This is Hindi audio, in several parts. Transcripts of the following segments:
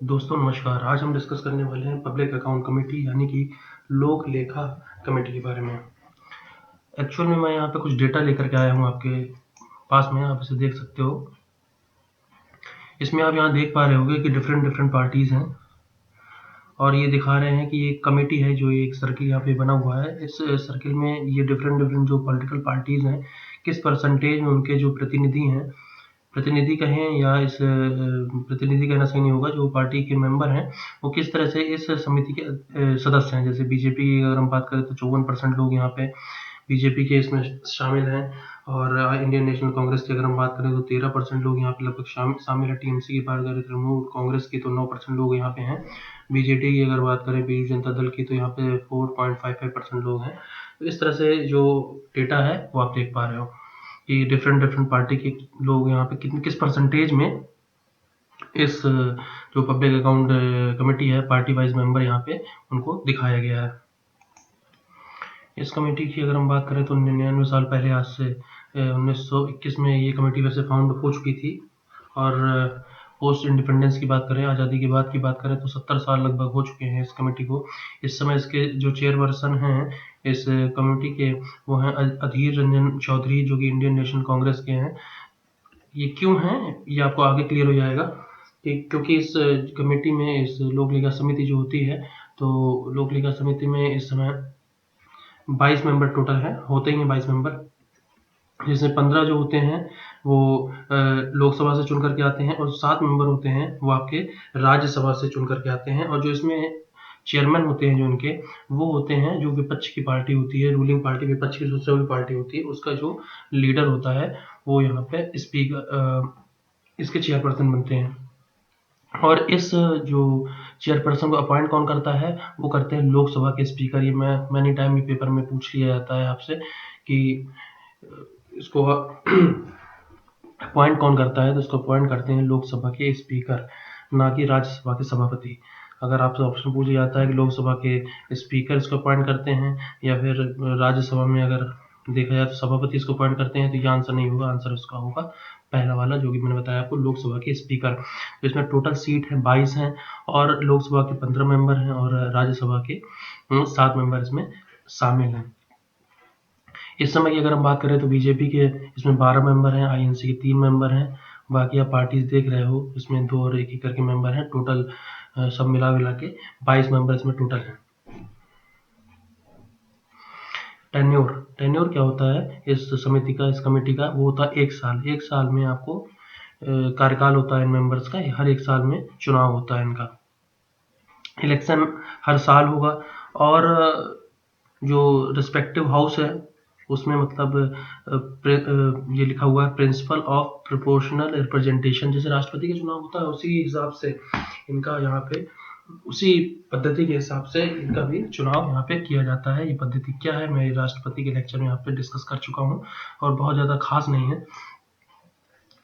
दोस्तों नमस्कार। आज हम डिस्कस करने वाले हैं पब्लिक अकाउंट कमेटी यानी कि लोक लेखा कमेटी के बारे में। एक्चुअल में मैं यहाँ पे कुछ डेटा लेकर के आया हूँ आपके पास में, आप इसे देख सकते हो। इसमें आप यहाँ देख पा रहे होंगे कि डिफरेंट पार्टीज हैं और ये दिखा रहे हैं कि ये कमेटी है, जो एक सर्किल यहाँ पे बना हुआ है। इस सर्किल में ये डिफरेंट जो पॉलिटिकल पार्टीज हैं, किस परसेंटेज में उनके जो प्रतिनिधि कहें या इस प्रतिनिधि कहना सही नहीं होगा, जो पार्टी के मेंबर हैं वो किस तरह से इस समिति के सदस्य हैं। जैसे बीजेपी की अगर हम बात करें तो 54% लोग यहाँ पे बीजेपी के इसमें शामिल हैं, और इंडियन नेशनल कांग्रेस की अगर हम बात करें तो 13% लोग यहाँ पे लगभग शामिल है। टीएमसी की बात करें तृणमूल कांग्रेस की तो 9% लोग यहाँ पे हैं। बीजेडी की अगर बात करें, बीजू जनता दल की, तो यहाँ पे 4.55% लोग हैं। तो इस तरह से जो डेटा है वो आप देख पा रहे हो कि डिफरेंट पार्टी के लोग यहाँ पे किस परसेंटेज में इस जो पब्लिक अकाउंट कमेटी है, पार्टी वाइज मेंबर यहाँ पे उनको दिखाया गया है। इस कमेटी की अगर हम बात करें तो 99 साल पहले, आज से 1921 में ये कमेटी वैसे फाउंड हो चुकी थी। और पोस्ट इंडिपेंडेंस की बात करें, आज़ादी के बाद की बात करें तो 70 साल लगभग हो चुके हैं इस कमेटी को। इस समय इसके जो चेयरपर्सन हैं इस कमेटी के, वो हैं अधीर रंजन चौधरी, जो कि इंडियन नेशनल कांग्रेस के हैं। ये क्यों हैं ये आपको आगे क्लियर हो जाएगा कि क्योंकि इस कमेटी में, इस लोक लेखा समिति जो होती है, तो लोक लेखा समिति में इस समय 22 मेंबर टोटल है, होते ही हैं 22 मेंबर, जिसमें 15 जो होते हैं वो लोकसभा से चुन करके आते हैं, और 7 मेंबर होते हैं वो आपके राज्यसभा से चुन करके आते हैं। और जो इसमें चेयरमैन होते हैं जो इनके, वो होते हैं जो विपक्ष की पार्टी होती है, रूलिंग पार्टी, विपक्ष की जो भी पार्टी होती है उसका जो लीडर होता है, वो यहाँ पे स्पीकर, इसके चेयरपर्सन बनते हैं। और इस जो चेयरपर्सन को अपॉइंट कौन करता है, वो करते हैं लोकसभा के स्पीकर। ये मैनी टाइम ये पेपर में पूछ लिया जाता है आपसे कि इसको अपॉइंट कौन करता है, तो इसको अपॉइंट करते हैं लोकसभा के स्पीकर, ना कि राज्यसभा के सभापति। अगर आपसे ऑप्शन पूछा जाता है कि लोकसभा के स्पीकर इसको अपॉइंट करते हैं या फिर राज्यसभा में अगर देखा जाए तो सभापति इसको अपॉइंट करते हैं, तो ये आंसर नहीं होगा। आंसर इसका होगा पहला वाला, जो कि मैंने बताया आपको, लोकसभा के स्पीकर। तो इसमें टोटल सीट है 22 हैं, और लोकसभा के 15 मेंबर हैं, और राज्यसभा के 7 मेंबर इसमें शामिल हैं। इस समय की अगर हम बात करें तो बीजेपी के इसमें 12 मेंबर हैं, आईएनसी के 3 मेंबर हैं। बाकी आप पार्टीज देख रहे हो, इसमें 2 और 1 करके मेंबर हैं। टोटल सब मिला के 22 मेंबर इसमें टोटल हैं। टेन्योर क्या होता है इस समिति का, इस कमेटी का? वो होता है 1 साल। 1 साल में आपको कार्यकाल होता है इन मेंबर्स का। हर 1 साल में चुनाव होता है इनका। इलेक्शन हर साल होगा, और जो रिस्पेक्टिव हाउस है उसमें मतलब ये लिखा हुआ है प्रिंसिपल ऑफ प्रोपोर्शनल रिप्रेजेंटेशन। जैसे राष्ट्रपति का चुनाव होता है उसी हिसाब से इनका यहाँ पे, उसी पद्धति के हिसाब से इनका भी चुनाव यहाँ पे किया जाता है। ये पद्धति क्या है, मैं राष्ट्रपति के लेक्चर में यहाँ पे डिस्कस कर चुका हूँ, और बहुत ज़्यादा खास नहीं है,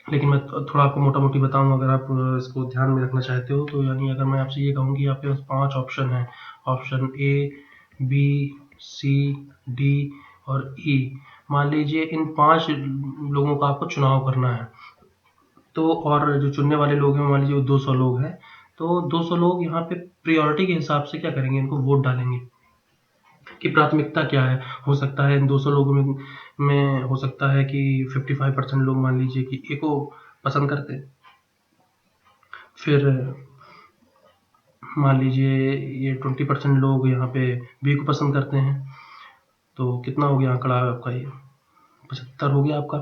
लेकिन मैं थोड़ा आपको मोटा मोटी बताऊँ अगर आप इसको ध्यान में रखना चाहते हो तो। यानी अगर मैं आपसे ये कहूँ कि आपके पास 5 ऑप्शन है, option A, B, C, D और ई। मान लीजिए इन 5 लोगों का आपको चुनाव करना है, तो और जो चुनने वाले लोग हैं मान लीजिए वो 200 लोग हैं, तो 200 लोग यहाँ पे प्रियोरिटी के हिसाब से क्या करेंगे, इनको वोट डालेंगे कि प्राथमिकता क्या है। हो सकता है इन 200 लोगों में हो सकता है कि 55% लोग मान लीजिए कि ए को पसंद करते हैं, फिर मान लीजिए ये 20% लोग यहाँ पे बी को पसंद करते हैं। तो कितना हो गया आंकड़ा आपका, ये 75 हो गया आपका।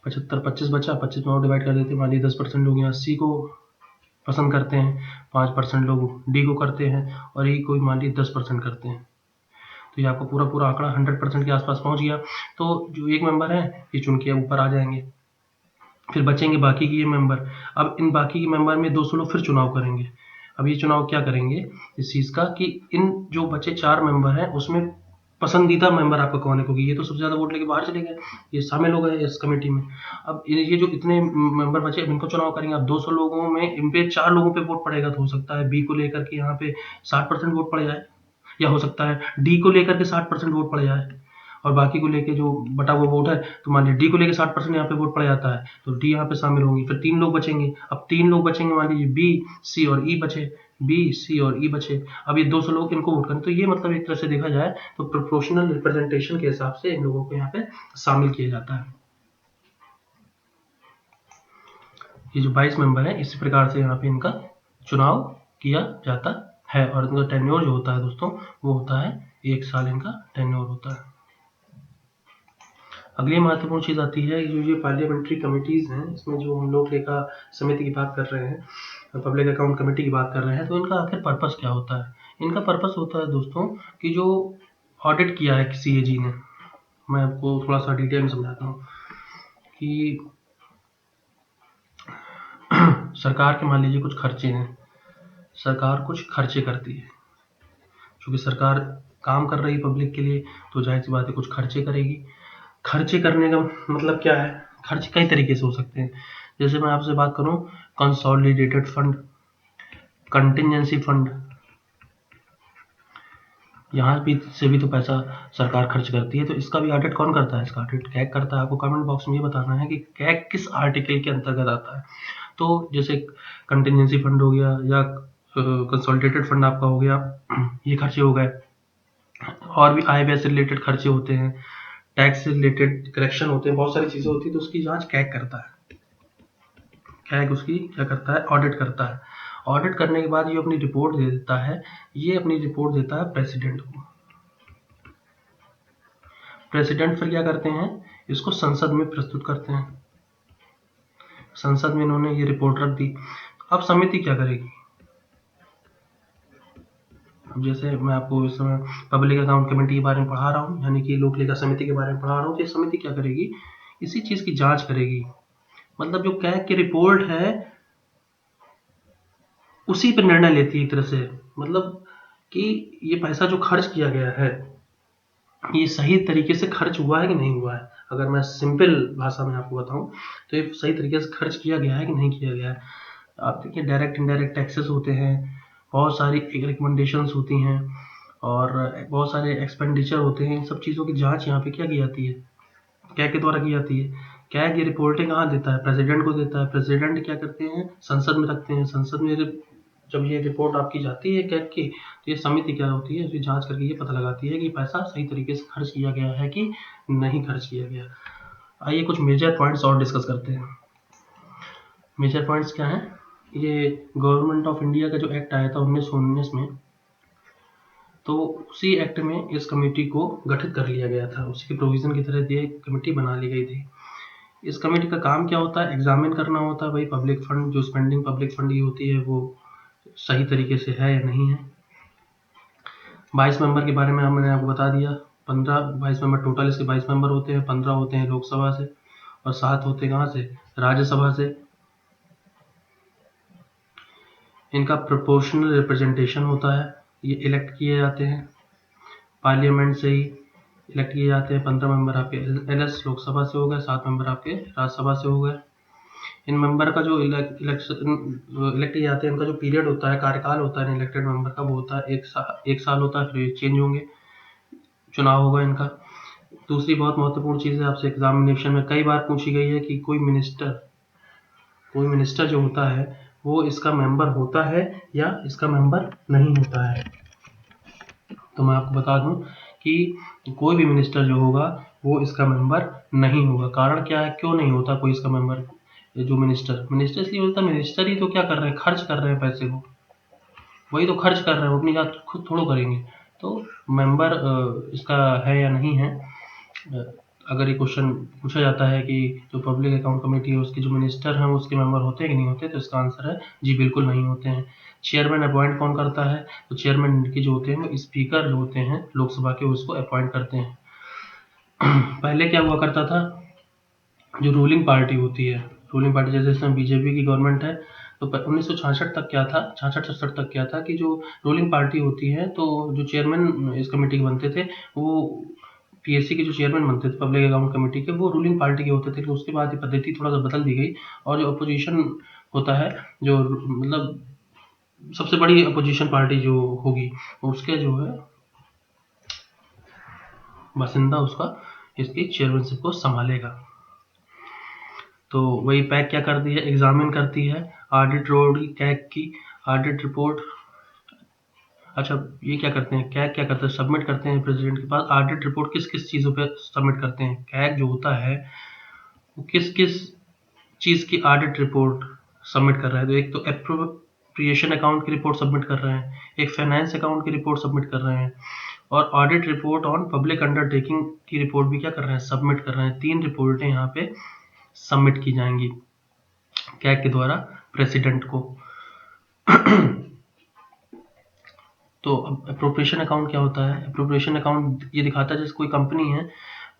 75, 25 बचा, 25 में और डिवाइड कर देते हैं। मान लीजिए 10% लोग यहाँ सी को पसंद करते हैं, 5% लोग डी को करते हैं, और ई को मान लीजिए 10% करते हैं। तो ये आपको पूरा आंकड़ा 100% के आसपास पहुंच गया। तो जो एक मेंबर है ये चुन के ऊपर आ जाएंगे, फिर बचेंगे बाकी के ये मेंबर। अब इन बाकी के मेंबर में 200 लोग फिर चुनाव करेंगे। अब ये चुनाव क्या करेंगे इस चीज़ का कि इन जो बचे 4 मेंबर हैं उसमें पसंदीदा मेंबर आपका कौन है, क्योंकि ये तो सबसे ज़्यादा वोट लेके बाहर चले गए, ये शामिल हो गए इस कमेटी में। अब ये जो इतने मेंबर बचे इनको चुनाव करेंगे। अब 200 लोगों में इन पे 4 लोगों पे वोट पड़ेगा, तो हो सकता है बी को लेकर के यहाँ पे 60% वोट पड़ जाए, या हो सकता है डी को लेकर के 60% वोट पड़ जाए, और बाकी को लेके जो बटा हुआ वोट है, तो मान लीजिए डी को लेके 60% यहाँ पे वोट पड़ जाता है, तो डी यहाँ पे शामिल होंगी। फिर 3 लोग बचेंगे। अब 3 लोग बचेंगे, मान लीजिए बी, सी और ई बचे, बी, सी और ई बचे। अब ये 200 लोग इनको वोट करें, तो ये मतलब एक तरह से देखा जाए तो प्रोपोर्शनल रिप्रेजेंटेशन के हिसाब से इन लोगों को यहाँ पे शामिल किया जाता है। ये जो 22 मेंबर है, इसी प्रकार से यहाँ पे इनका चुनाव किया जाता है। और इनका टेन्योर जो होता है दोस्तों, वो होता है 1 साल इनका टेन्योर होता है। अगली महत्वपूर्ण चीज़ आती है, जो ये पार्लियामेंट्री कमिटीज़ हैं, इसमें जो हम लोक लेखा समिति की बात कर रहे हैं, पब्लिक अकाउंट कमेटी की बात कर रहे हैं, तो इनका आखिर पर्पस क्या होता है? इनका पर्पस होता है दोस्तों कि जो ऑडिट किया है किसी एजी ने, मैं आपको थोड़ा सा डिटेल में समझाता हूँ कि सरकार के मान लीजिए कुछ खर्चे हैं, सरकार कुछ खर्चे करती है, क्योंकि सरकार काम कर रही है पब्लिक के लिए, तो जाहिर सी बात है कुछ खर्चे करेगी। खर्चे करने का मतलब क्या है? खर्च कई तरीके से हो सकते हैं। जैसे मैं आपसे बात करूं, कंसोलिडेटेड फंड, कंटिजेंसी फंड, यहाँ से भी तो पैसा सरकार खर्च करती है, तो इसका भी ऑडिट कौन करता है? इसका ऑडिट कैग करता है। आपको कमेंट बॉक्स में ये बताना है कि कैग किस आर्टिकल के अंतर्गत आता है। तो जैसे कंटिजेंसी फंड हो गया या कंसोलिडेटेड फंड आपका हो गया, ये खर्चे हो गए। और भी आय व्यय से रिलेटेड खर्चे होते हैं, टैक्स से रिलेटेड करेक्शन होते हैं, बहुत सारी चीज़ें होती है, तो उसकी जांच कैग करता है। कैग उसकी क्या करता है? ऑडिट करता है। ऑडिट करने के बाद ये अपनी रिपोर्ट दे देता है। ये अपनी रिपोर्ट देता है प्रेसिडेंट को। प्रेसिडेंट फिर क्या करते हैं? इसको संसद में प्रस्तुत करते हैं। संसद में इन्होंने ये रिपोर्ट रख दी। अब समिति क्या करेगी? अब जैसे मैं आपको इस समय पब्लिक अकाउंट कमेटी के बारे में पढ़ा रहा हूँ, यानी कि लोक लेखा समिति के बारे में पढ़ा रहा हूँ, तो ये समिति क्या करेगी? इसी चीज़ की जांच करेगी। मतलब जो कैग की रिपोर्ट है उसी पर निर्णय लेती है एक तरह से। मतलब कि ये पैसा जो खर्च किया गया है, ये सही तरीके से खर्च हुआ है कि नहीं हुआ है। अगर मैं सिंपल भाषा में आपको बताऊं तो ये सही तरीके से खर्च किया गया है कि नहीं किया गया है। आप देखिए, डायरेक्ट इनडायरेक्ट टैक्सेस होते हैं, बहुत सारी रिकमेंडेशंस होती हैं और बहुत सारे एक्सपेंडिचर होते हैं। इन सब चीज़ों की जांच यहाँ पे क्या की जाती है? कैग के द्वारा की जाती है। कैग ये रिपोर्टिंग कहाँ देता है? प्रेसिडेंट को देता है। प्रेसिडेंट क्या करते हैं? संसद में रखते हैं। संसद में जब ये रिपोर्ट आपकी जाती है कैग की, तो ये समिति क्या होती है? उसकी जांच करके ये पता लगाती है कि पैसा सही तरीके से खर्च किया गया है कि नहीं खर्च किया गया। आइए कुछ मेजर पॉइंट्स और डिस्कस करते हैं। मेजर पॉइंट्स क्या हैं? ये गवर्नमेंट ऑफ इंडिया का जो एक्ट आया था 1919 में, तो उसी एक्ट में इस कमेटी को गठित कर लिया गया था। उसी के प्रोविज़न की तरह ये कमेटी बना ली गई थी। इस कमेटी का काम क्या होता है? एग्जामिन करना होता है भाई पब्लिक फंड, जो स्पेंडिंग पब्लिक फंड की होती है वो सही तरीके से है या नहीं है। 22 मेंबर के बारे में मैंने आपको बता दिया। 22 मेंबर टोटल, इसके 22 मेंबर होते हैं। 15 होते हैं लोकसभा से और 7 होते हैं कहाँ से? राज्यसभा से। इनका प्रोपोर्शनल रिप्रेजेंटेशन होता है, ये इलेक्ट किए जाते हैं पार्लियामेंट से ही इलेक्ट किए जाते हैं। 15 मेंबर आपके एलएस लोकसभा से हो गए, 7 मेंबर आपके राज्यसभा से हो गए। इन मेंबर का जो इलेक्ट किए जाते हैं, इनका जो पीरियड होता है, कार्यकाल होता है इलेक्टेड मेंबर का, वो होता है 1 साल होता है, फिर ये चेंज होंगे, चुनाव होगा इनका। दूसरी बहुत महत्वपूर्ण चीज़ है, आपसे एग्जामिनेशन में कई बार पूछी गई है कि कोई मिनिस्टर जो होता है वो इसका मेंबर होता है या इसका मेंबर नहीं होता है। तो मैं आपको बता दूं कि कोई भी मिनिस्टर जो होगा वो इसका मेंबर नहीं होगा। कारण क्या है? क्यों नहीं होता कोई इसका मेंबर? जो मिनिस्टर इसलिए होता है, मिनिस्टर ही तो क्या कर रहे हैं? खर्च कर रहे हैं पैसे को, वही तो खर्च कर रहे हैं, वो अपनी जात खुद थोड़ो करेंगे। तो मेंबर इसका है या नहीं है, अगर ये क्वेश्चन पूछा जाता है कि जो पब्लिक अकाउंट कमेटी है उसके जो मिनिस्टर हैं उसके मेंबर होते हैं कि नहीं होते, तो इसका आंसर है जी बिल्कुल नहीं होते हैं। चेयरमैन अपॉइंट कौन करता है? तो चेयरमैन के जो होते हैं वो स्पीकर जो होते हैं लोकसभा के, उसको अपॉइंट करते हैं। पहले क्या हुआ करता था? जो रूलिंग पार्टी होती है, रूलिंग पार्टी जैसे इसमें बीजेपी की गवर्नमेंट है, तो 1966 तक क्या था, 66-67 तक क्या था कि जो रूलिंग पार्टी होती है, तो जो चेयरमैन इस कमेटी के बनते थे वो पीएससी के जो चेयरमैन बनते थे पब्लिक अकाउंट कमेटी के, वो रूलिंग पार्टी के होते थे। तो उसके बाद ये पद्धति थोड़ा सा बदल दी गई और जो अपोजिशन होता है, जो मतलब सबसे बड़ी अपोजिशन पार्टी जो होगी, उसके जो है बासिंदा उसका इसकी चेयरमैनशिप को संभालेगा। तो वही पैक क्या करती है, एग्जामिन करती है ऑडिट रिपोर्ट की, कैग की ऑडिट रिपोर्ट। अच्छा, ये क्या करते हैं, कैग क्या करते हैं, सबमिट करते हैं प्रेसिडेंट के पास ऑडिट रिपोर्ट। किस किस चीज़ों पे सबमिट करते हैं, कैग जो होता है वो किस किस चीज़ की ऑडिट रिपोर्ट सबमिट कर रहा है। तो एक तो एप्रोप्रिएशन अकाउंट की रिपोर्ट सबमिट कर रहे हैं, एक फाइनेंस अकाउंट की रिपोर्ट सबमिट कर रहे हैं, और audit report on public undertaking की रिपोर्ट भी क्या कर रहे हैं, सबमिट कर रहे हैं। 3 रिपोर्टें यहाँ पे सबमिट की जाएंगी कैग के द्वारा प्रेसिडेंट को। तो अप्रोप्रिएशन अकाउंट क्या होता है, अप्रोप्रिएशन अकाउंट ये दिखाता है जैसे कोई कंपनी है,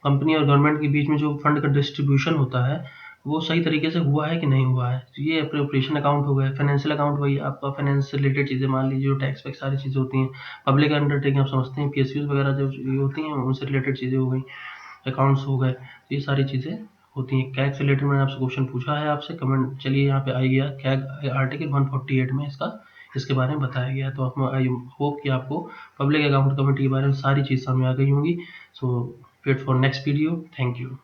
कंपनी और गवर्नमेंट के बीच में जो फंड का डिस्ट्रीब्यूशन होता है वो सही तरीके से हुआ है कि नहीं हुआ है, तो ये अप्रोप्रिएशन अकाउंट हो गया। फाइनेंशियल अकाउंट वही आपका फाइनेंस से रिलेटेड चीज़ें, मान लीजिए जो टैक्स वैक्स सारी चीज़ें होती हैं। पब्लिक अंडरटेकिंग आप समझते हैं, PSUs वगैरह जो ये होती हैं उनसे रिलेटेड चीज़ें हो गई, अकाउंट्स हो गए, तो ये सारी चीज़ें होती हैं। कैग से रिलेटेड मैंने आपसे क्वेश्चन पूछा है आपसे कमेंट, चलिए यहाँ पे आ गया कैग आर्टिकल 148 में इसके बारे में बताया गया है। तो आई होप कि आपको पब्लिक अकाउंट कमेटी के बारे में सारी चीज़ समझ आ गई होंगी। So wait for next video, thank you.